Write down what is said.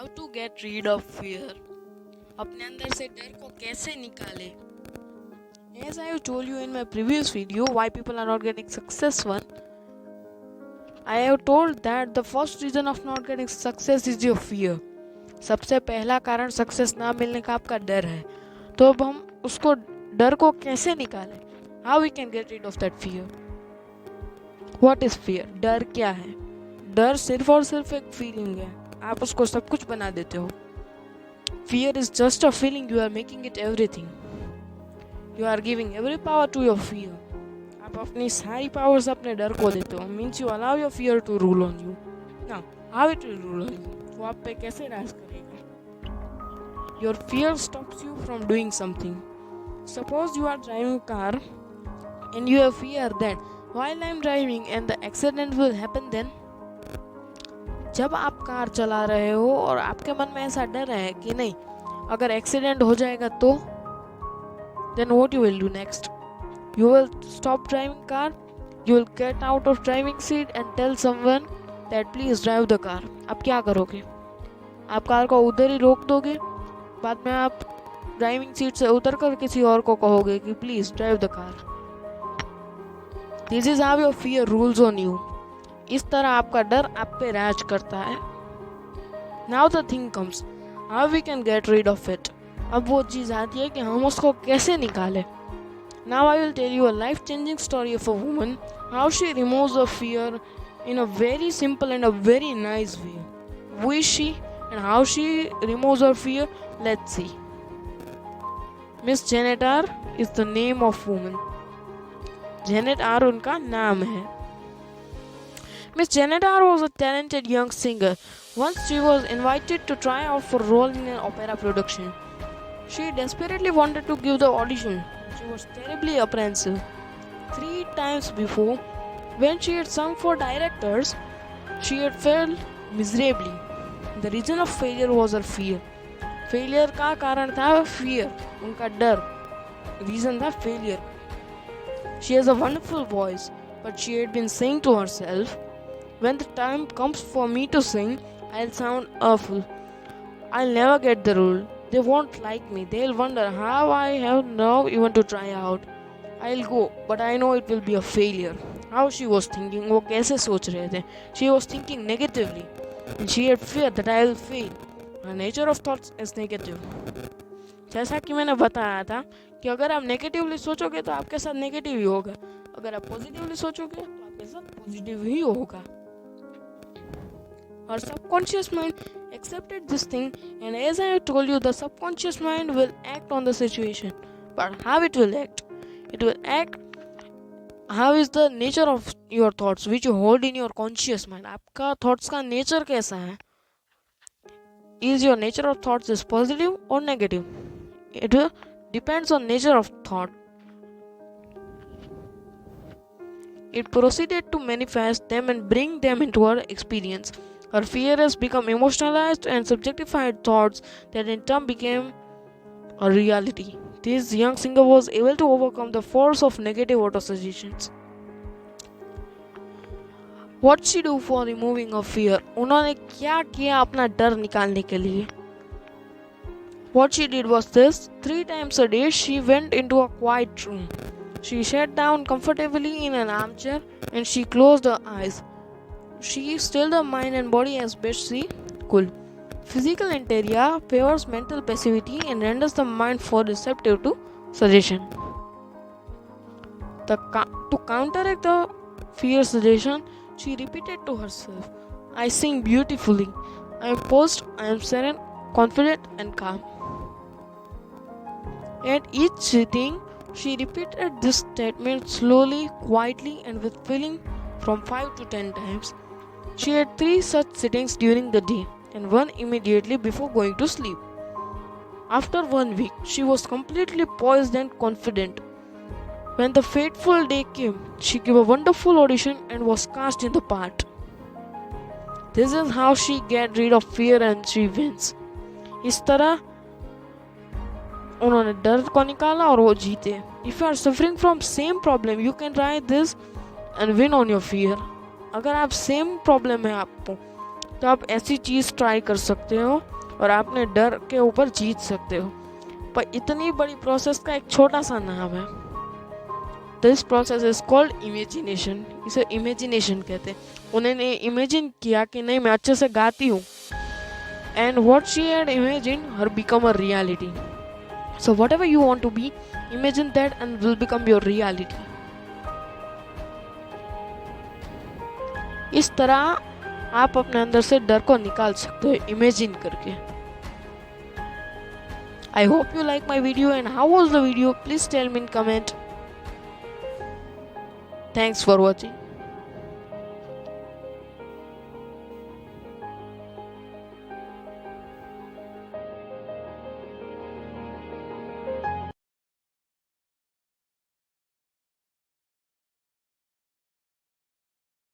How to get rid of fear. अपने अंदर से डर को कैसे निकाले। As I have told you in my previous video, why people are not getting successful, I have told that the first reason of not getting success is your fear. सबसे पहला कारण सक्सेस ना मिलने का आपका डर है। तो अब हम उसको डर को कैसे निकालें? How we can get rid of that fear? What is fear? डर क्या है? डर सिर्फ और सिर्फ एक फीलिंग है, आप उसको सब कुछ बना देते हो। Fear is just a feeling, you are making it everything. You are giving every power to your fear. आप अपनी सारी पावर्स अपने डर को देते हो। Means you allow your fear to rule on you. Now, how it will rule on you? वो आप पे कैसे राज करेगा? Your fear stops you from doing something. Suppose you are driving a car and you have fear that while I am driving and the accident will happen then. जब आप car चला रहे हो और आपके मन में ऐसा डर है कि नहीं, अगर एक्सीडेंट हो जाएगा तो then what you will do next? You will stop driving car, you will get out of driving seat and tell someone that please drive the car. अब क्या करोगे? आप कार को उधर ही रोक दोगे, बाद में आप ड्राइविंग सीट से उतर कर किसी और को कहोगे कि please drive the car. This is how your fear rules on you. इस तरह आपका डर आप पे राज करता है। Now the thing comes, how we can get rid of it. अब वो चीज आती है कि हम उसको कैसे निकालें। Now I will tell you a life changing story of a woman, how she removes a fear in a very simple and a very nice way. Who is she and how she removes her fear? Let's see. Miss Janet R is the name of woman. Janet R उनका नाम है। Miss Janet R was a talented young singer. Once she was invited to try out for a role in an opera production. She desperately wanted to give the audition. She was terribly apprehensive. 3 times before, when she had sung for directors, she had failed miserably. The reason of failure was her fear. Failure का कारण था fear, उनका डर। Reason था failure. She has a wonderful voice, but she had been saying to herself, when the time comes for me to sing, I'll sound awful. I'll never get the role. They won't like me. They'll wonder how I have now even to try out. I'll go, but I know it will be a failure. How she was thinking, वो कैसे सोच रहे थे? She was thinking negatively, and she had fear that I will fail. Her nature of thoughts is negative. जैसा कि मैंने बताया था कि अगर आप नेगेटिवली सोचोगे तो आपके साथ नेगेटिव ही होगा, अगर आप पॉजिटिवली सोचोगे तो आपके साथ पॉजिटिव ही होगा। Her subconscious mind accepted this thing, and as I have told you, the subconscious mind will act on the situation. But how it will act? It will act. How is the nature of your thoughts which you hold in your conscious mind? आपका thoughts का nature कैसा है? Is your nature of thoughts is positive or negative? It depends on nature of thought. It proceeded to manifest them and bring them into our experience. Her fear has become emotionalized and subjectified thoughts that in turn became a reality. This young singer was able to overcome the force of negative auto-suggestions. What she do for removing her fear? उन्होंने क्या किया अपना डर निकालने के लिए? What she did was this: 3 times a day she went into a quiet room. She sat down comfortably in an armchair and she closed her eyes. She stilled her mind and body as best she could. Physical interior favors mental passivity and renders the mind more receptive to suggestion. To counteract the fear suggestion, she repeated to herself, I sing beautifully. I am poised, I am serene, confident and calm. At each sitting, she repeated this statement slowly, quietly and with feeling from 5 to 10 times. She had 3 such sittings during the day and 1 immediately before going to sleep. After 1 week, she was completely poised and confident. When the fateful day came, she gave a wonderful audition and was cast in the part. This is how she get rid of fear and she wins. इस तरह उन्होंने डर को निकाला और वो जीते. If you are suffering from same problem, you can try this and win on your fear. अगर आप सेम प्रॉब्लम है आपको तो आप ऐसी चीज़ ट्राई कर सकते हो और आपने डर के ऊपर जीत सकते हो। पर इतनी बड़ी प्रोसेस का एक छोटा सा नाम है। This process is called imagination. इसे इमेजिनेशन कहते हैं। उन्होंने इमेजिन किया कि नहीं मैं अच्छे से गाती हूँ, and what she had imagine her become a reality. So whatever you want to be, imagine that and will become your reality. इस तरह आप अपने अंदर से डर को निकाल सकते हो इमेजिन करके। I hope you like my video, and how was the video? Please tell me in comment. Thanks for watching.